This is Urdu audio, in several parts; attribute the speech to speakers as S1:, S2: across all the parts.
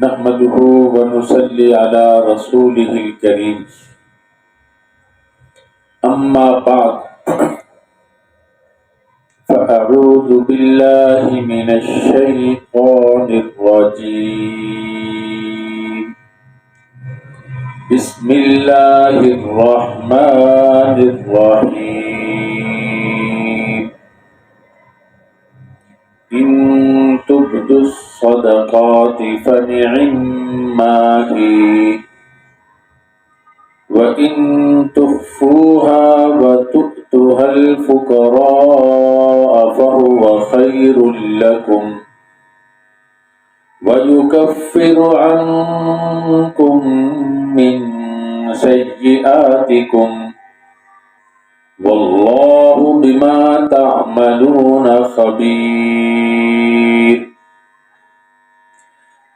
S1: نحمده ونصلي على رسوله الكريم أما بعد فأعوذ بالله من الشيطان الرجيم بسم الله الرحمن الرحيم إن تبدوا الصدقات فنعما هي وإن تخفوها وتؤتوها الفقراء فهو خير لكم ويكفر عنكم من سيئاتكم والله بما تعملون خبير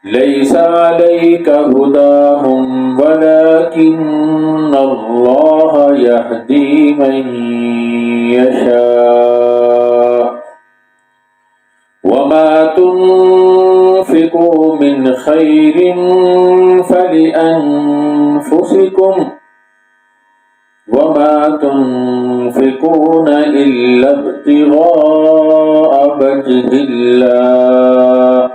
S1: ليس عليك هداهم ولكن الله يهدي من يشاء وما تنفقوا من خير فلأنفسكم وما تنفقون إلا ابتغاء وجه الله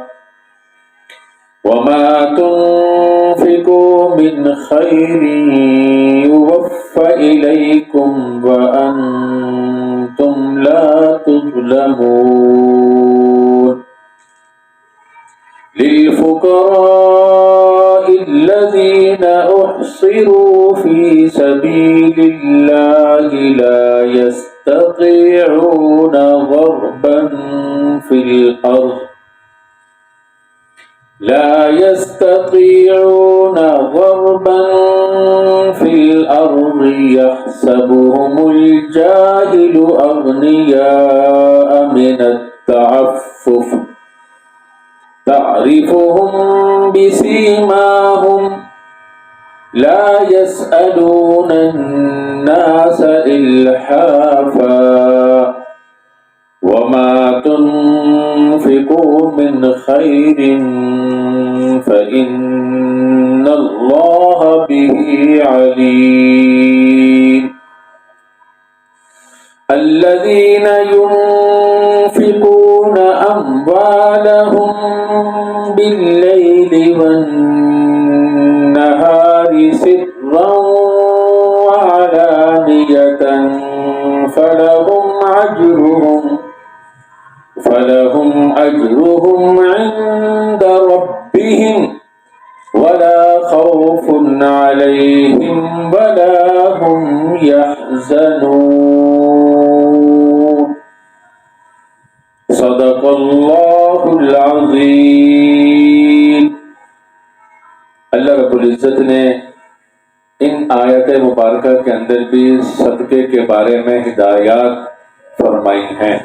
S1: وما تنفقوا من خير يوفى إليكم وأنتم لا تظلمون للفقراء الذين أحصروا في سبيل الله لا يستطيعون ضربا في الأرض يحسبهم الجاهل أغنياء من التعفف تعرفهم بسيماهم لا يسألون الناس إلحافا وما تنفقوا من خير فإن الله به عليم الذين ينفقون أموالهم بالليل والنهار سرا وعلانية فلهم أجرهم عند ربهم ولا خوف عليهم ولا هم يحزنون صدق اللہ العظیم۔ اللہ رب العزت نے ان آیت مبارکہ کے اندر بھی صدقے کے بارے میں ہدایات فرمائی ہیں۔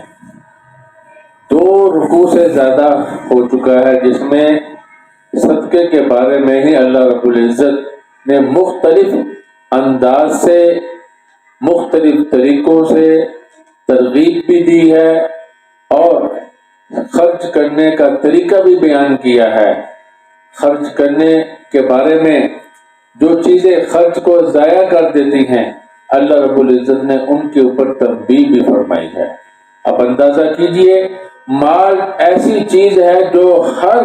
S1: 2 رکوع سے زیادہ ہو چکا ہے جس میں صدقے کے بارے میں ہی اللہ رب العزت نے مختلف انداز سے مختلف طریقوں سے ترغیب بھی دی ہے اور خرچ کرنے کا طریقہ بھی بیان کیا ہے۔ خرچ کرنے کے بارے میں جو چیزیں خرچ کو ضائع کر دیتی ہیں اللہ رب العزت نے ان کے اوپر تنبیہ بھی فرمائی ہے۔ اب اندازہ کیجئے، مال ایسی چیز ہے جو ہر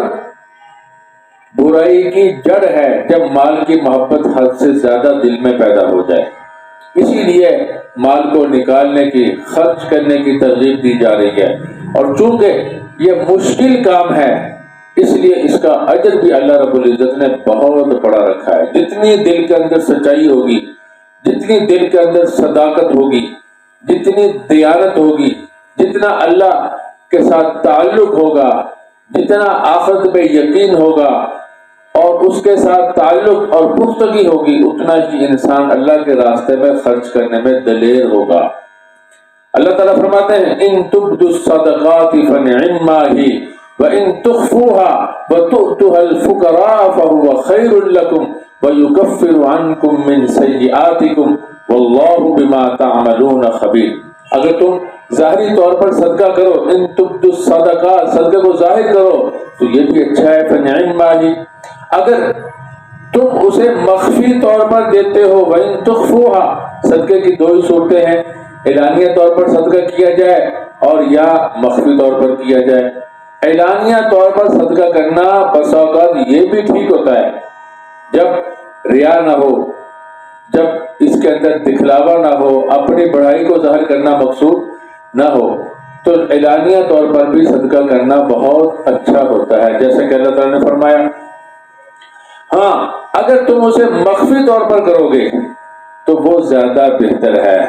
S1: برائی کی جڑ ہے جب مال کی محبت حد سے زیادہ دل میں پیدا ہو جائے۔ اسی لیے مال کو نکالنے کی، خرچ کرنے کی ترغیب دی جا رہی ہے، اور چونکہ یہ مشکل کام ہے اس لیے اس کا اجر بھی اللہ رب العزت نے بہت بڑا رکھا ہے۔ جتنی دل کے اندر سچائی ہوگی، جتنی دل کے اندر صداقت ہوگی، جتنی دیانت ہوگی، جتنا اللہ کے ساتھ تعلق ہوگا، جتنا آخرت پہ یقین ہوگا اور اس کے ساتھ تعلق اور پختگی ہوگی، اتنا ہی انسان اللہ کے راستے میں خرچ کرنے میں دلیر ہوگا۔ اللہ تعالیٰ فرماتے ہیں ان تبدوا الصدقات فنعما ہی وان تخفوها وتؤتوها الفقراء فهو خير لكم ويكفر عنكم من سيئاتكم والله بما تعملون خبير۔ اگر تم ظاہری طور پر صدقہ کرو، ان تبدوا الصدقات، صدقے کو ظاہر کرو تو یہ بھی اچھا ہے، فنعما ہی، اگر تم اسے مخفی طور پر دیتے ہو وَإِن تُخْفُوهَا، صدقے کی دو ہی صورتیں ہیں، اعلانیہ طور پر صدقہ کیا جائے اور یا مخفی طور پر کیا جائے۔ اعلانیہ طور پر صدقہ کرنا بس اوقات یہ بھی ٹھیک ہوتا ہے جب ریا نہ ہو، جب اس کے اندر دکھلاوا نہ ہو، اپنی بڑائی کو ظاہر کرنا مقصود نہ ہو، تو اعلانیہ طور پر بھی صدقہ کرنا بہت اچھا ہوتا ہے، جیسا کہ اللہ تعالیٰ نے فرمایا۔ ہاں اگر تم اسے مخفی طور پر کرو گے تو وہ زیادہ بہتر ہے۔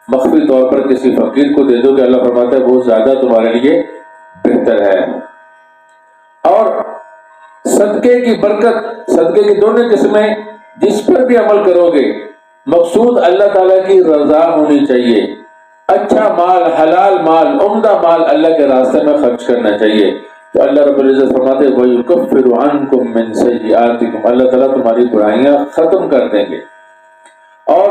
S1: مخفی طور پر کسی فقیر کو دے دو کہ اللہ فرماتا ہے وہ زیادہ تمہارے لیے بہتر ہے۔ اور صدقے کی برکت، صدقے کی دونوں قسمیں، جس پر بھی عمل کرو گے مقصود اللہ تعالیٰ کی رضا ہونی چاہیے، اچھا مال، حلال مال، عمدہ مال اللہ کے راستے میں خرچ کرنا چاہیے۔ تو اللہ رب العزت فرماتے ہیں وَيُكَفِّرُ عَنْكُم مِّن سَيِّئَاتِكُمْ، اللہ تعالیٰ تمہاری برائیاں ختم کر دیں گے۔ اور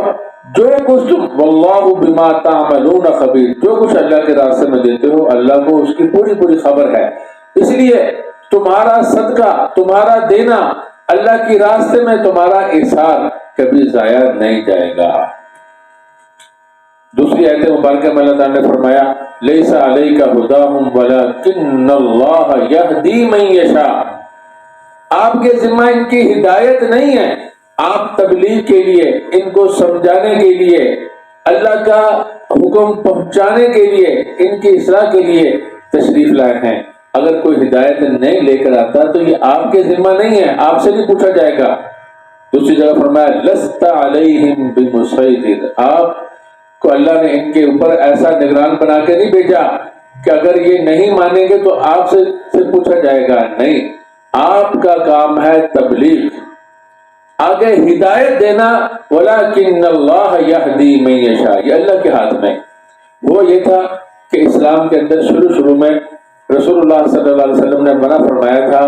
S1: جو کچھ تم وَاللَّهُ بِمَا تَعْمَلُونَ خَبِيرٌ، جو کچھ اللہ کے راستے میں دیتے ہو اللہ کو اس کی پوری پوری خبر ہے، اس لیے تمہارا صدقہ، تمہارا دینا اللہ کی راستے میں، تمہارا احسان کبھی ضائع نہیں جائے گا۔ دوسری آیت مبارکہ میں اللہ تعالیٰ نے فرمایا لیس علیک ھداھم ولکن اللہ یہدی من یشاء، آپ کے ذمہ ان کی ہدایت نہیں ہے، آپ تبلیغ کے لیے، ان کو سمجھانے کے لیے، اللہ کا حکم پہنچانے کے لیے، ان کی اصلاح کے لیے تشریف لائے ہیں۔ اگر کوئی ہدایت نہیں لے کر آتا تو یہ آپ کے ذمہ نہیں ہے، آپ سے بھی پوچھا جائے گا۔ دوسری جگہ فرمایا لست علیہم بمسیطر، آپ کو اللہ نے ان کے اوپر ایسا نگران بنا کے نہیں بھیجا کہ اگر یہ نہیں مانیں گے تو آپ سے پوچھا جائے گا، نہیں، آپ کا کام ہے تبلیغ، آگے ہدایت دینا۔ وَلَكِنَّ اللَّهَ يَهْدِي مَن يَشَاءُ، یہ اللہ کے ہاتھ میں۔ وہ یہ تھا کہ اسلام کے اندر شروع میں رسول اللہ صلی اللہ علیہ وسلم نے منع فرمایا تھا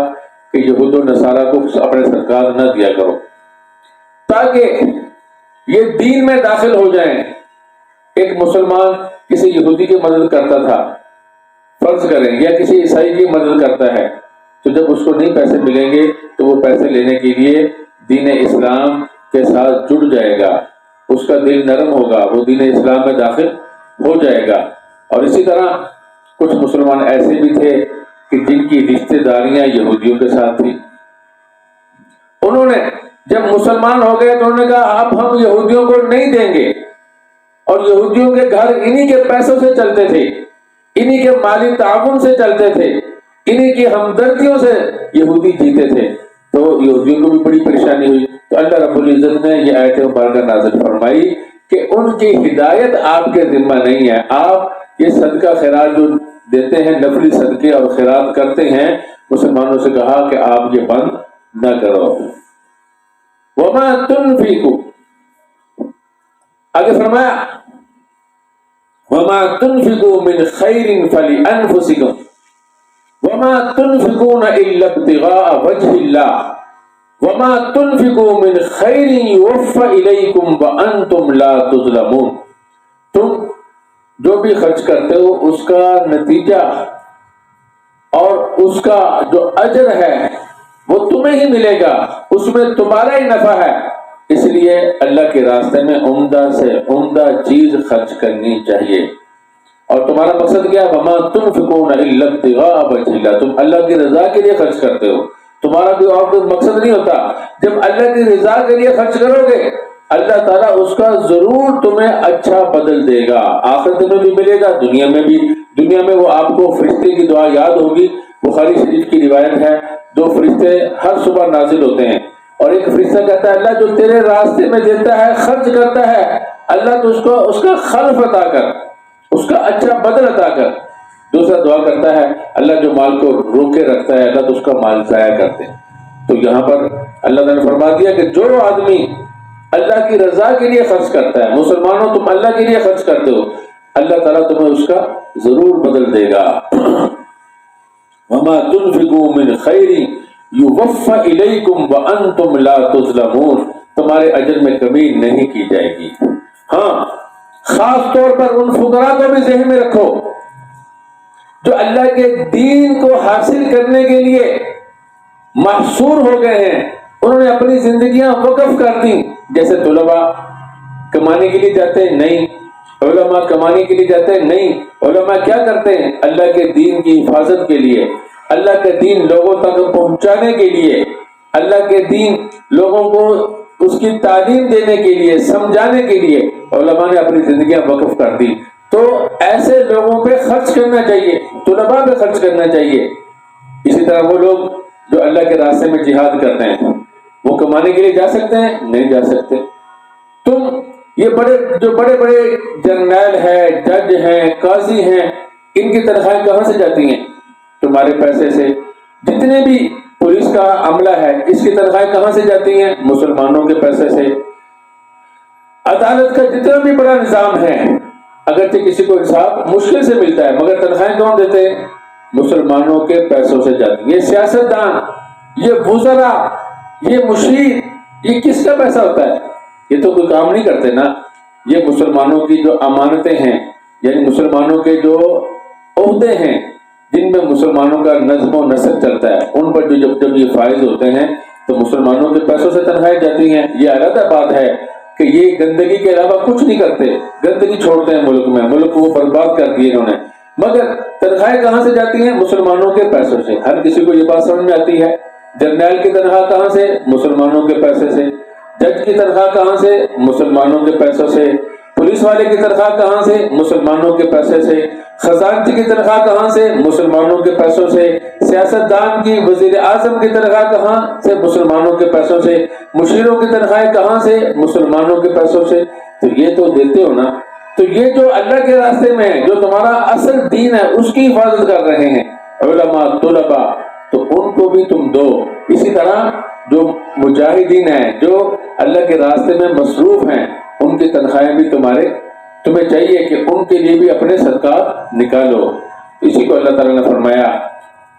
S1: کہ یہود و نصارہ کو اپنے سرکار نہ دیا کرو، تاکہ یہ دین میں داخل ہو جائیں۔ ایک مسلمان کسی یہودی کی مدد کرتا تھا، فرض کریں، یا کسی عیسائی کی مدد کرتا ہے، تو جب اس کو نہیں پیسے ملیں گے تو وہ پیسے لینے کے لیے دین اسلام کے ساتھ جڑ جائے گا، اس کا دل نرم ہوگا، وہ دین اسلام میں داخل ہو جائے گا۔ اور اسی طرح کچھ مسلمان ایسے بھی تھے کہ جن کی رشتہ داریاں یہودیوں کے ساتھ تھی، انہوں نے جب مسلمان ہو گئے تو انہوں نے کہا اب ہم یہودیوں کو نہیں دیں گے، اور یہودیوں کے گھر انہی کے پیسوں سے چلتے تھے، انہی کے مالی تعاون سے چلتے تھے، انہی کی ہمدردیوں سے یہودی جیتے تھے، تو یہودیوں کو بھی بڑی پریشانی ہوئی۔ تو اللہ رب العزت نے یہ آیت مبارکہ نازل فرمائی کہ ان کی ہدایت آپ کے ذمہ نہیں ہے، آپ یہ صدقہ خیرات جو دیتے ہیں، نفلی صدقے اور خیرات کرتے ہیں، مسلمانوں سے کہا کہ آپ یہ بند نہ کرو۔ وما تنفقوا، آگے فرمایا وما تنفقوا من خیر فلانفسکم وما تنفقون الا ابتغاء وجه الله وما تنفقوا من خیر یوفى الیکم وانتم لا تظلمون، تم جو بھی خرچ کرتے ہو اس کا نتیجہ اور اس کا جو اجر ہے وہ تمہیں ہی ملے گا، اس میں تمہارا ہی نفع ہے، اس لیے اللہ کے راستے میں عمدہ سے عمدہ چیز خرچ کرنی چاہیے۔ اور تمہارا مقصد کیا ہے؟ وما تنفقون الا ابتغاء وجه الله، تم اللہ کی رضا کے لیے خرچ کرتے ہو، تمہارا کوئی اور کوئی مقصد نہیں ہوتا۔ جب اللہ کی رضا کے لیے خرچ کرو گے اللہ تعالیٰ اس کا ضرور تمہیں اچھا بدل دے گا، آخرت میں بھی ملے گا، دنیا میں بھی۔ دنیا میں وہ آپ کو فرشتے کی دعا یاد ہوگی، بخاری شریف کی روایت ہے، 2 فرشتے ہر صبح نازل ہوتے ہیں، اور ایک فرشتہ کہتا ہے اللہ جو تیرے راستے میں دیتا ہے، خرچ کرتا ہے، اللہ تو اس کا خلف عطا کر، اس کا اچھا بدل عطا کر۔ دوسرا دعا کرتا ہے اللہ جو مال کو روکے رکھتا ہے اللہ تو اس کا مال ضائع کرتے ہیں۔ تو یہاں پر اللہ تعالیٰ نے فرما دیا کہ جو آدمی اللہ کی رضا کے لیے خرچ کرتا ہے، مسلمانوں تم اللہ کے لیے خرچ کرتے ہو، اللہ تعالیٰ تمہیں اس کا ضرور بدل دے گا۔ وما تنفقوا من خیر یوفى الیکم وانتم لا تظلمون، تمہارے اجر میں کمی نہیں کی جائے گی۔ ہاں خاص طور پر ان فقراء کو بھی ذہن میں رکھو جو اللہ کے دین کو حاصل کرنے کے لیے محصور ہو گئے ہیں، انہوں نے اپنی زندگیاں وقف کر دی. جیسے طلباء کمانے کے لیے جاتے ہیں، نہیں. علماء کمانے کے لیے جاتے ہیں، نہیں. علماء کیا کرتے ہیں؟ اللہ کے دین کی حفاظت کے لیے، اللہ کے دین لوگوں تک پہنچانے کے لیے، اللہ کے دین لوگوں کو اس کی تعلیم دینے کے لیے، سمجھانے کے لیے علماء نے اپنی زندگیاں وقف کر دی. تو ایسے لوگوں پہ خرچ کرنا چاہیے، طلباء پہ خرچ کرنا چاہیے. اسی طرح وہ لوگ جو اللہ کے راستے میں جہاد کرتے ہیں، وہ کمانے کے لیے جا سکتے ہیں؟ نہیں جا سکتے. تم یہ جو بڑے بڑے جرنیل ہیں، جج ہیں، قاضی ہیں، ان کی تنخواہیں کہاں سے جاتی ہیں؟ تمہارے پیسے سے. جتنے بھی پولیس کا عملہ ہے، اس کی تنخواہیں کہاں سے جاتی ہیں؟ مسلمانوں کے پیسے سے. عدالت کا جتنا بھی بڑا نظام ہے، اگرچہ کسی کو انصاف مشکل سے ملتا ہے، مگر تنخواہیں کون دیتے ہیں؟ مسلمانوں کے پیسوں سے جاتی ہیں. یہ سیاستدان، یہ وزراء، یہ مشیر، یہ کس کا پیسہ ہوتا ہے؟ یہ تو کوئی کام نہیں کرتے نا. یہ مسلمانوں کی جو امانتیں ہیں، یعنی مسلمانوں کے جو عہدے ہیں جن میں مسلمانوں کا نظم و نسق چلتا ہے، ان پر جو جب یہ فائز ہوتے ہیں تو مسلمانوں کے پیسوں سے تنخواہیں جاتی ہیں. یہ علیحدہ بات ہے کہ یہ گندگی کے علاوہ کچھ نہیں کرتے، گندگی چھوڑتے ہیں ملک میں، ملک کو وہ برباد کر دیے انہوں نے. مگر تنخواہیں کہاں سے جاتی ہیں؟ مسلمانوں کے پیسوں سے. ہر کسی کو یہ بات سمجھ میں آتی ہے. جرنیل کی تنخواہ کہاں سے؟ مسلمانوں کے پیسے سے. جج کی تنخواہ کہاں سے؟ مسلمانوں کے پیسوں سے. پولیس والے کی تنخواہ کہاں سے؟ مسلمانوں کے پیسے سے. خزانچی کی تنخواہ کہاں سے؟ مسلمانوں کے پیسوں سے. سیاستدان کی، وزیر اعظم کی تنخواہ کہاں سے؟ مسلمانوں کے پیسوں سے. مشیروں کی تنخواہیں کہاں سے؟ مسلمانوں کے پیسوں سے. تو یہ تو دیتے ہو نا. تو یہ جو اللہ کے راستے میں ہے، جو تمہارا اصل دین ہے، اس کی حفاظت کر رہے ہیں علماء، طلباء، تو ان کو بھی تم دو. اسی طرح جو مجاہدین ہیں، جو اللہ کے راستے میں مصروف ہیں، ان کی تنخواہیں بھی تمہیں چاہیے کہ ان کے لیے بھی اپنے صدقات نکالو. اسی کو اللہ تعالیٰ نے فرمایا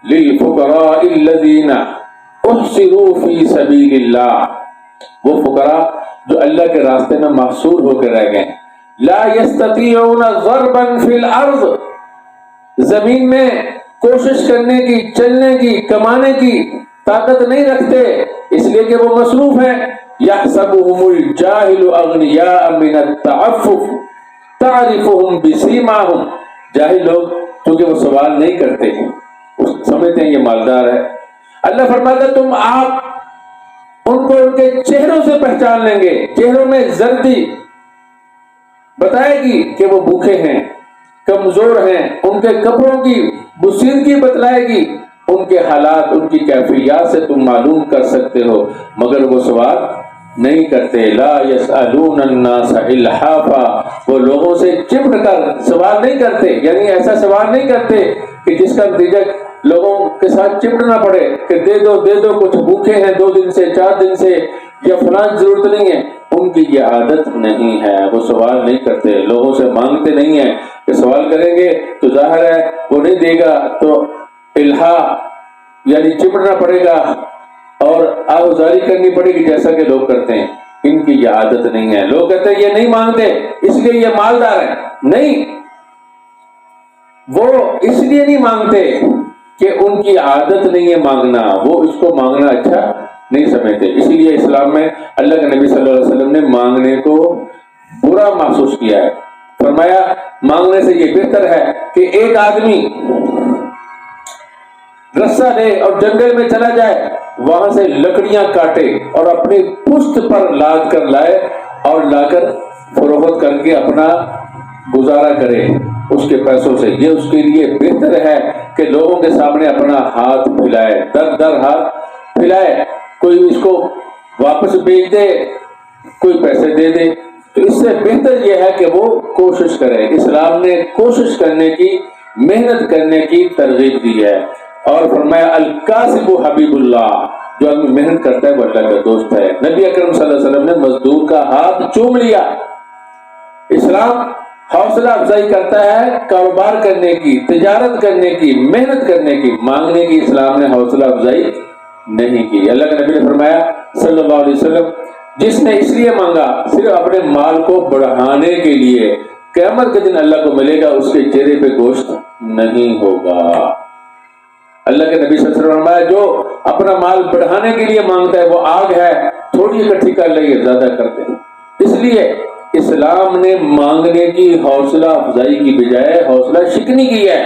S1: للفقراء الذین احصروا فی سبیل اللہ. وہ فقراء جو اللہ کے راستے میں محصور ہو کے رہ گئے، لا یستطیعون ضربا فی الارض، زمین میں کوشش کرنے کی، چلنے کی، کمانے کی طاقت نہیں رکھتے، اس لیے کہ وہ مصروف ہیں. یحسبهم الجاہل اغنیاء من التعفف تعرفهم بسیماہم. جاہل لوگ کیونکہ وہ سوال نہیں کرتے، سمجھتے ہیں یہ مالدار ہے. اللہ فرماتا ہے تم آپ ان کو ان کے چہروں سے پہچان لیں گے. چہروں میں زردی بتائے گی کہ وہ بھوکے ہیں، کمزور ہیں. ان کے کپڑوں کی بسیدگی بتلائے گی. ان کے حالات، ان کی کیفیات سے تم معلوم کر سکتے ہو، مگر وہ سوال نہیں کرتے. لا یسألون الناس الحافا، وہ لوگوں سے چپٹ کر سوال نہیں کرتے، یعنی ایسا سوال نہیں کرتے کہ جس کا نتیجہ لوگوں کے ساتھ چپٹنا پڑے کہ دے دو دے دو، کچھ بھوکے ہیں 2 دن سے 4 دن سے، یا فلان ضرورت نہیں ہے. ان کی یہ عادت نہیں ہے، وہ سوال نہیں کرتے، لوگوں سے مانگتے نہیں ہیں. کہ سوال کریں گے تو ظاہر ہے وہ نہیں دے گا تو الہا یعنی چپٹنا پڑے گا اور آہوزاری کرنی پڑے گی جیسا کہ لوگ کرتے ہیں. ان کی یہ عادت نہیں ہے. لوگ کہتے ہیں یہ نہیں مانگتے اس لیے یہ مالدار ہے. نہیں، وہ اس لیے نہیں مانگتے کہ ان کی عادت نہیں ہے مانگنا، وہ اس کو مانگنا اچھا نہیں سمجھتے. اسی لیے اسلام میں اللہ کے نبی صلی اللہ علیہ وسلم نے مانگنے کو برا محسوس کیا ہے. فرمایا مانگنے سے یہ بہتر ہے کہ ایک آدمی رسہ لے اور جنگل میں چلا جائے، وہاں سے لکڑیاں کاٹے اور اپنی پشت پر لاد کر لائے اور لا کر فروخت کر کے اپنا گزارا کرے اس کے پیسوں سے. یہ اس کے لیے بہتر ہے کہ لوگوں کے سامنے اپنا ہاتھ پھیلائے، در ہاتھ پھیلائے. کوئی اس کو واپس بیچ دے، کوئی پیسے دے دے، تو اس سے بہتر یہ ہے کہ وہ کوشش کرے. اسلام نے کوشش کرنے کی، محنت کرنے کی ترغیب دی ہے. اور فرمایا الکاسب حبیب اللہ، جو آدمی محنت کرتا ہے وہ اللہ کا دوست ہے. نبی اکرم صلی اللہ علیہ وسلم نے مزدور کا ہاتھ چوم لیا. اسلام حوصلہ افزائی کرتا ہے کاروبار کرنے کی، تجارت کرنے کی، محنت کرنے کی. مانگنے کی اسلام نے حوصلہ افزائی نہیں کی. اللہ کے نبی نے فرمایا صلی اللہ علیہ وسلم جس نے اس لیے مانگا صرف اپنے مال کو بڑھانے کے لیے، قیامت کے دن اللہ کو ملے گا اس کے چہرے پہ گوشت نہیں ہوگا. اللہ کے نبی صلی اللہ علیہ وسلم نے فرمایا جو اپنا مال بڑھانے کے لیے مانگتا ہے وہ آگ ہے، تھوڑی اکٹھی کر لئے زیادہ کرتے ہیں۔ اس لیے اسلام نے مانگنے کی حوصلہ افزائی کی بجائے حوصلہ شکنی کی ہے۔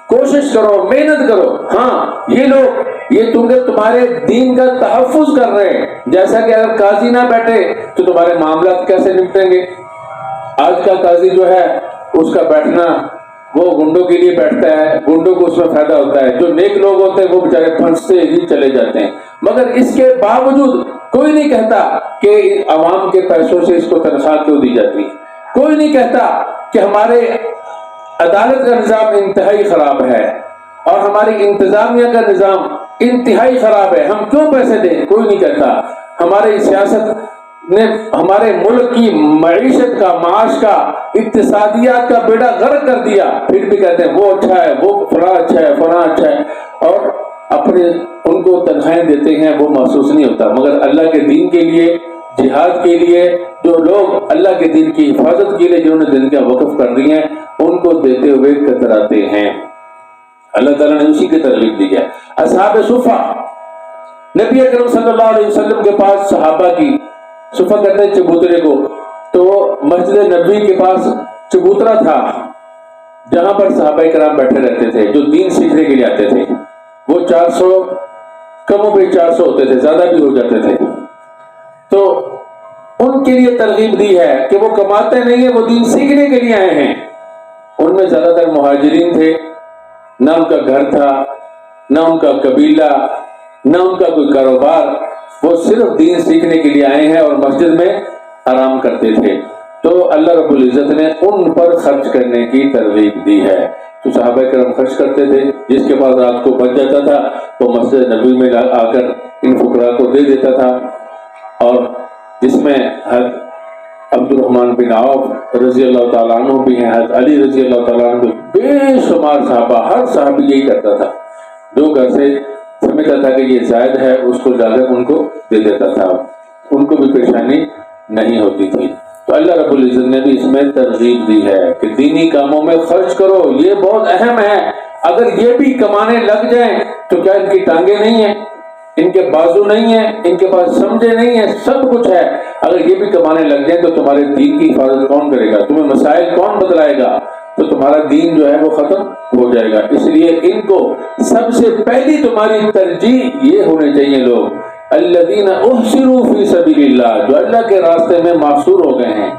S1: کوشش کرو، محنت کرو۔ ہاں یہ لوگ یہ تمہارے دین کا تحفظ کر رہے ہیں، جیسا کہ اگر قاضی نہ بیٹھے تو تمہارے معاملات کیسے نپٹیں گے؟ آج کا قاضی جو ہے اس کا بیٹھنا وہ گنڈوں کے لیے بیٹھتا ہے، گنڈوں کو اس میں فائدہ ہوتا ہے، جو نیک لوگ ہوتے ہیں وہ بیچارے پھنستے ہی چلے جاتے ہیں۔ مگر اس کے باوجود کوئی نہیں کہتا کہ عوام کے پیسوں سے اس کو تنخواہ کیوں دی جاتی ہے، کوئی نہیں کہتا کہ ہمارے عدالت کا نظام انتہائی خراب ہے اور ہماری انتظامیہ کا نظام انتہائی خراب ہے، ہم کیوں پیسے دیں؟ کوئی نہیں کہتا۔ ہماری سیاست نے ہمارے ملک کی معیشت کا، معاش کا، اقتصادیات کا بیڑا غرق کر دیا، پھر بھی کہتے ہیں وہ اچھا ہے، وہ فلاں اچھا ہے، فلاں اچھا ہے، اور اپنے ان کو تنخواہیں دیتے ہیں، وہ محسوس نہیں ہوتا۔ مگر اللہ کے دین کے لیے، جہاد کے لیے، جو لوگ اللہ کے دین کی حفاظت کے لیے جنہوں نے دن کا وقف کر دی ہیں، ان کو دیتے ہوئے کتراتے ہیں۔ اللہ تعالیٰ نے اسی کی ترغیب دی ہے۔ اصحاب صفہ، نبی اکرم صلی اللہ علیہ وسلم کے پاس صحابہ کی، صفہ کہتے ہیں چبوترے کو، تو مسجد نبوی کے پاس چبوترا تھا جہاں پر صحابہ کرام بیٹھے رہتے تھے جو دین سیکھنے کے لیے آتے تھے۔ وہ 400 کم و بیش 400 ہوتے تھے، زیادہ بھی ہو جاتے تھے۔ تو ان کے لیے ترغیب دی ہے کہ وہ کماتے نہیں ہیں، وہ دین سیکھنے کے لیے آئے ہیں۔ ان میں زیادہ تر مہاجرین تھے، نہ ان کا گھر تھا، نہ ان کا قبیلہ، نہ ان کا کوئی کاروبار، وہ صرف دین سیکھنے کے لیے آئے ہیں اور مسجد میں آرام کرتے تھے۔ تو اللہ رب العزت نے ان پر خرچ کرنے کی ترغیب دی ہے۔ تو صحابہ کرام خرچ کرتے تھے، جس کے پاس رات کو بچ جاتا تھا وہ مسجد نبوی میں آ کر ان فقراء کو دے دیتا تھا، اور جس میں حضرت عبد الرحمن بن عوف رضی اللہ تعالیٰ عنہ بھی ہیں، حضرت علی رضی اللہ تعالیٰ عنہ بھی، بے شمار صحابہ، ہر صحابی یہی کرتا تھا، جو گھر سے سمجھتا تھا کہ یہ زائد ہے اس کو جا کر ان کو دے دیتا تھا، ان کو بھی پریشانی نہیں ہوتی تھی۔ تو اللہ رب العزت نے بھی اس میں ترغیب دی ہے کہ دینی کاموں میں خرچ کرو، یہ بہت اہم ہے۔ اگر یہ بھی کمانے لگ جائیں تو کیا ان کی ٹانگیں نہیں ہیں، ان کے بازو نہیں ہیں، ان کے پاس سمجھے نہیں ہیں، سب کچھ ہے، اگر یہ بھی کمانے لگ جائیں تو تمہارے دین کی حفاظت کون کرے گا؟ تمہیں مسائل کون بتلائے گا؟ تو تمہارا دین جو ہے وہ ختم ہو جائے گا۔ اس لیے ان کو سب سے پہلی تمہاری ترجیح یہ ہونے چاہیے لوگ الذین احصروا فی سبیل اللہ، جو اللہ کے راستے میں محصور ہو گئے ہیں،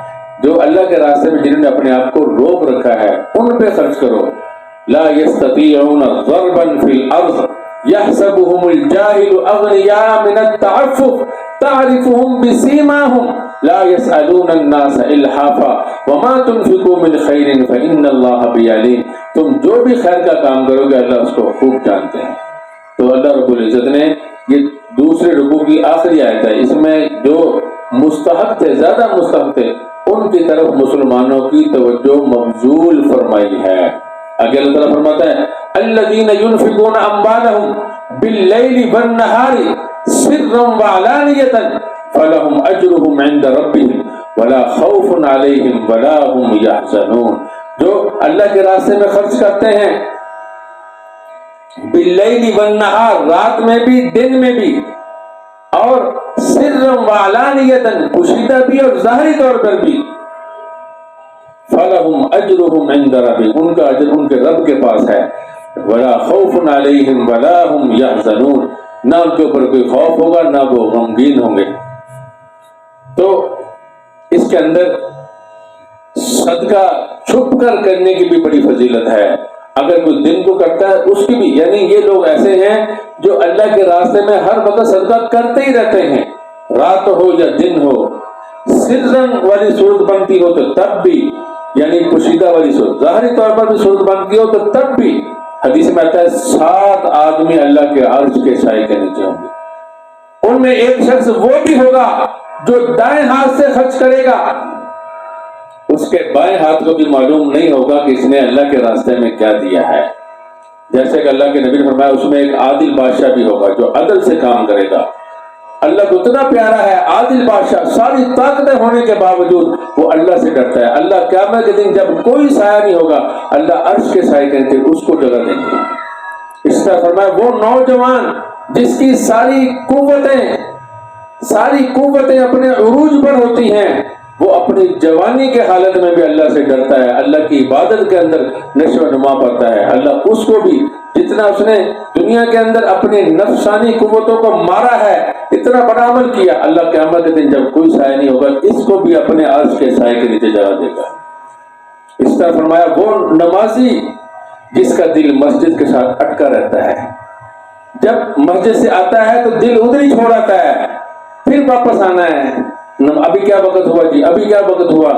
S1: جو اللہ کے راستے میں جنہوں نے اپنے آپ کو روک رکھا ہے، ان پہ خرچ کرو۔ لا یستطیعون ضربا فی الارض یحسبهم الجاہل اغنیاء من التعفف تعرفهم بسیماہم لا يسألون الناس الحافا وما تنفقوا من خیر فإن اللہ بہ علیم۔ تم جو بھی خیر کا کام کرو گے اللہ اس کو خوب جانتے ہیں۔ تو اللہ رب العزت نے یہ دوسرے رکوع کی آخری آیت ہے، اس میں جو مستحق تھے، زیادہ مستحق تھے، ان کی طرف مسلمانوں کی توجہ مبذول فرمائی ہے۔ آگے اللہ تعالیٰ فرماتا ہے الذین ينفقون اموالهم باللیل والنہار سرا وعلانیۃ فلهم اجرهم عند ربهم ولا خوف علیہم ولا هم یحزنون۔ جو اللہ کے راستے میں خرچ کرتے ہیں باللیل والنہار، رات میں بھی دن میں بھی، اور سرا وعلانیۃ، پوشیدہ بھی اور ظاہری طور پر بھی، فلہم اجرہم عند ربہم، ان کا اجر ان کے رب کے پاس ہے، ولا خوف علیہم ولا هم یحزنون، نہ ان کے اوپر کوئی خوف ہوگا نہ وہ غمگین ہوں گے۔ تو اس کے اندر صدقہ چھپ کر کرنے کی بھی بڑی فضیلت ہے۔ اگر کوئی دن کو کرتا ہے اس کی بھی، یعنی یہ لوگ ایسے ہیں جو اللہ کے راستے میں ہر وقت صدقہ کرتے ہی رہتے ہیں، رات ہو یا دن ہو۔ سرن والی صورت بنتی ہو تو تب بھی، یعنی پوشیدہ والی صورت، ظاہری طور پر بھی صورت بنتی ہو تو تب بھی، حدیث میں آتا ہے 7 آدمی اللہ کے عرش کے سائے کے نیچے ہوں گے، ان میں ایک شخص وہ بھی ہوگا جو دائیں ہاتھ سے خرچ کرے گا، اس کے بائیں ہاتھ کو بھی معلوم نہیں ہوگا کہ اس نے اللہ کے راستے میں کیا دیا ہے۔ جیسے کہ اللہ کے نبی نے فرمایا اس میں ایک عادل بادشاہ بھی ہوگا جو عدل سے کام کرے گا۔ اللہ کو اتنا پیارا ہے عادل بادشاہ، ساری طاقتیں ہونے کے باوجود وہ اللہ سے ڈرتا ہے۔ اللہ قیامت کے دن جب کوئی سایہ نہیں ہوگا، اللہ عرش کے سائے کے نیچے اس کو جگہ دیں گے۔ اس طرح فرمایا وہ نوجوان جس کی ساری قوتیں اپنے عروج پر ہوتی ہیں، وہ اپنی جوانی کے حالت میں بھی اللہ سے ڈرتا ہے، اللہ کی عبادت کے اندر نشو و نما پاتا ہے، اللہ اس کو بھی جتنا اس نے دنیا کے اندر اپنی نفسانی قوتوں کو مارا ہے، اتنا بڑا عمل کیا، اللہ قیامت کے دن جب کوئی سایہ نہیں ہوگا اس کو بھی اپنے عرش کے سائے کے نیچے جگہ دے گا۔ اس طرح فرمایا وہ نمازی جس کا دل مسجد کے ساتھ اٹکا رہتا ہے، جب مسجد سے آتا ہے تو دل ادھر ہی چھوڑ آتا ہے، پھر واپس آنا ہے، ابھی کیا وقت ہوا جی، ابھی کیا وقت ہوا،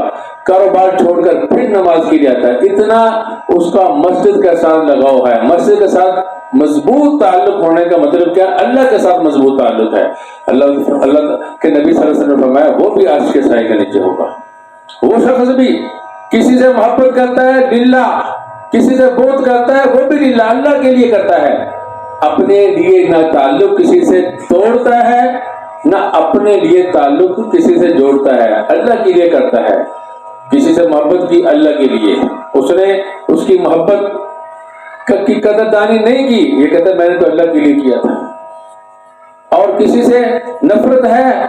S1: کاروبار چھوڑ کر پھر نماز کے لیے آتا ہے، اتنا اس کا مسجد کے ساتھ لگاؤ ہے۔ مسجد کے ساتھ مضبوط تعلق ہونے کا مطلب کیا؟ اللہ کے ساتھ مضبوط تعلق ہے۔ اللہ کے نبی صلی اللہ علیہ وسلم نے فرمایا وہ بھی عرش کے سائے کے نیچے ہوگا۔ وہ شخص بھی کسی سے محبت کرتا ہے للہ، کسی سے بغض کرتا ہے وہ بھی للہ، اللہ کے لیے کرتا ہے، اپنے لیے نہ تعلق کسی سے توڑتا ہے نہ اپنے لیے تعلق کسی سے جوڑتا ہے، اللہ کے لیے کرتا ہے۔ کسی سے محبت کی اللہ کے لیے، اس نے اس کی محبت کی قدردانی نہیں کی، یہ کہتا ہے میں نے تو اللہ کے لیے کیا تھا۔ اور کسی سے نفرت ہے،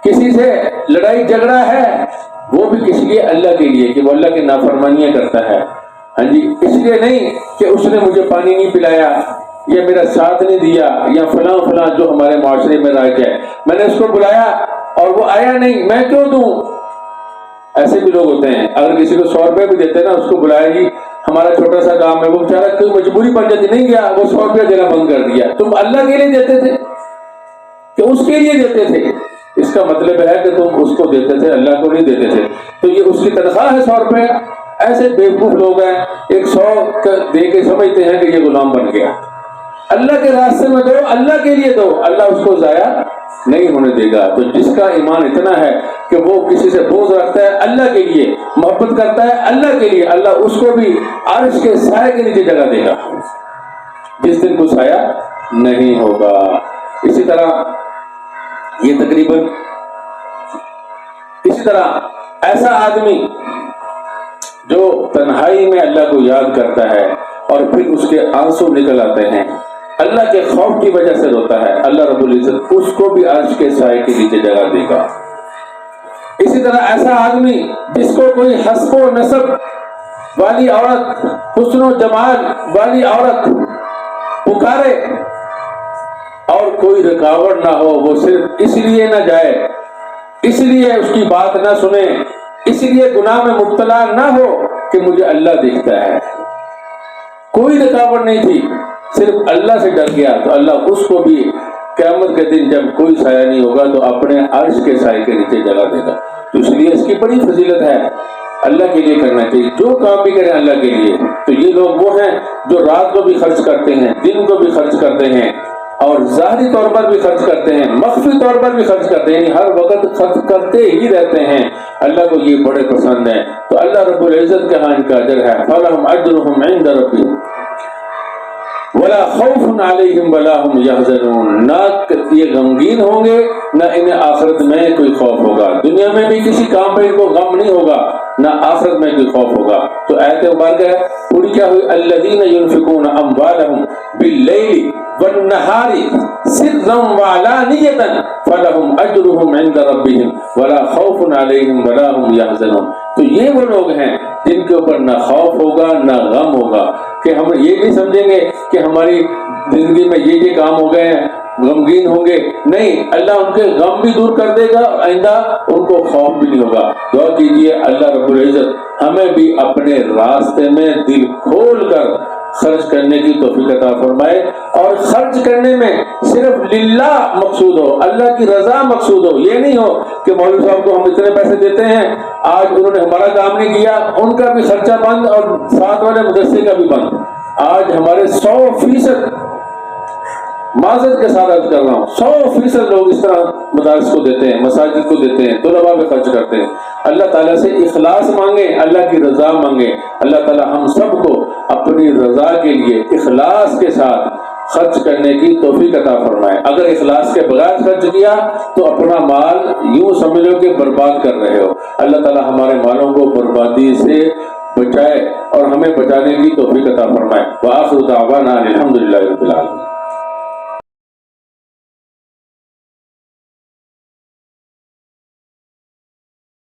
S1: کسی سے لڑائی جھگڑا ہے، وہ بھی کس لیے؟ اللہ کے لیے، کہ وہ اللہ کی نافرمانیاں کرتا ہے، ہاں جی، اس لیے نہیں کہ اس نے مجھے پانی نہیں پلایا یا میرا ساتھ نہیں دیا یا فلاں جو ہمارے معاشرے میں رائج ہے، میں نے اس کو بلایا اور وہ آیا نہیں، میں کیوں دوں؟ ایسے بھی لوگ ہوتے ہیں، اگر کسی کو 100 روپے بھی دیتے ہیں نا، اس کو بلایا جی ہمارا چھوٹا سا کام ہے، وہ بیچارہ کوئی مجبوری پڑ جاتی، نہیں گیا، وہ 100 روپیہ دینا بند کر دیا۔ تم اللہ کے لیے دیتے تھے کہ اس کے لیے دیتے تھے؟ اس کا مطلب ہے کہ تم اس کو دیتے تھے، اللہ کو نہیں دیتے تھے، تو یہ اس کی تنخواہ ہے 100 روپے۔ ایسے بیوقوف لوگ ہیں، 100 دے کے سمجھتے ہیں کہ یہ غلام بن گیا۔ اللہ کے راستے میں دو، اللہ کے لیے دو، اللہ اس کو ضائع نہیں ہونے دے گا۔ تو جس کا ایمان اتنا ہے کہ وہ کسی سے بغض رکھتا ہے اللہ کے لیے، محبت کرتا ہے اللہ کے لیے، اللہ اس کو بھی عرش کے سائے کے نیچے جگہ دے گا جس دن کوئی سایہ نہیں ہوگا۔ اسی طرح یہ تقریباً اسی طرح ایسا آدمی جو تنہائی میں اللہ کو یاد کرتا ہے اور پھر اس کے آنسو نکل آتے ہیں، اللہ کے خوف کی وجہ سے روتا ہے، اللہ رب العزت اس کو بھی عرش کے سائے کے نیچے جگہ دے گا۔ اسی طرح ایسا آدمی جس کو کوئی حسب و نسب والی عورت، حسن و جمال والی عورت پکارے اور کوئی رکاوٹ نہ ہو، وہ صرف اس لیے نہ جائے، اس لیے اس کی بات نہ سنے، اس لیے گناہ میں مبتلا نہ ہو کہ مجھے اللہ دیکھتا ہے، کوئی رکاوٹ نہیں تھی، صرف اللہ سے ڈر گیا، تو اللہ اس کو بھی قیامت کے دن جب کوئی سایہ نہیں ہوگا تو اپنے عرش کے سائے کے نیچے جگہ دے گا۔ تو اس لیے اس کی بڑی فضیلت ہے، اللہ کے لیے کرنا چاہیے، جو کام بھی کریں اللہ کے لیے۔ تو یہ لوگ وہ ہیں جو رات کو بھی خرچ کرتے ہیں، دن کو بھی خرچ کرتے ہیں، اور ظاہری طور پر بھی خرچ کرتے ہیں، مخفی طور پر بھی خرچ کرتے ہیں، یعنی ہر وقت خرچ کرتے ہی رہتے ہیں، اللہ کو یہ بڑے پسند ہیں۔ تو اللہ رب العزت کے ہاں ان کا اجر ہے، فَلَهُمْ أَجْرُهُمْ عِنْدَ رَبِّهِمْ وَلَا خَوْفٌ عَلَيْهِمْ وَلَا هُمْ يَحْزَنُونَ، نہ یہ غمگین ہوں گے نہ انہیں آخرت میں کوئی خوف ہوگا، دنیا میں بھی کسی کام پہ ان کو غم نہیں ہوگا، نہ آخرت میں کوئی خوف ہوگا۔ تو آیت مبارکہ ہے پوری کیا ہوئی؟ الَّذِينَ يُنْفِقُونَ أَمْوَالَهُمْ بِاللَّيْلِ وَالنَّهَارِ سِرًّا وَعَلَانِيَةً فَلَهُمْ أَجْرُهُمْ عِنْدَ رَبِّهِمْ وَلَا خَوْفٌ عَلَيْهِمْ وَلَا هُمْ يَحْزَنُونَ۔ تو یہ وہ لوگ ہیں جن کے اوپر نہ خوف ہوگا نہ غم ہوگا، کہ ہم یہ نہیں سمجھیں گے کہ ہماری زندگی میں یہ کام ہو گئے ہیں غمگین ہوں گے، نہیں، اللہ ان کے غم بھی دور کر دے گا، آئندہ ان کو خوف بھی نہیں ہوگا۔ دعا کیجیے اللہ رب العزت ہمیں بھی اپنے راستے میں دل کھول کر خرچ کرنے کی توفیق عطا فرمائے، اور خرچ کرنے میں صرف للہ مقصود ہو، اللہ کی رضا مقصود ہو، یہ نہیں ہو کہ مولوی صاحب کو ہم اتنے پیسے دیتے ہیں، آج انہوں نے ہمارا کام نہیں کیا، ان کا بھی خرچہ بند اور ساتھ والے مدرسے کا بھی بند۔ آج ہمارے 100% معذرت کے ساتھ عرض کر رہا ہوں، 100% لوگ اس طرح مدارس کو دیتے ہیں، مساجد کو دیتے ہیں، طلباء پہ خرچ کرتے ہیں۔ اللہ تعالیٰ سے اخلاص مانگیں، اللہ کی رضا مانگیں، اللہ تعالیٰ ہم سب کو اپنی رضا کے لیے اخلاص کے ساتھ خرچ کرنے کی توفیق عطا فرمائے۔ اگر اخلاص کے بغیر خرچ کیا تو اپنا مال یوں سمجھو کہ برباد کر رہے ہو۔ اللہ تعالیٰ ہمارے مالوں کو بربادی سے بچائے اور ہمیں بچانے کی توفیق عطا فرمائے۔ وآخر دعوانا الحمدللہ رب العالمین۔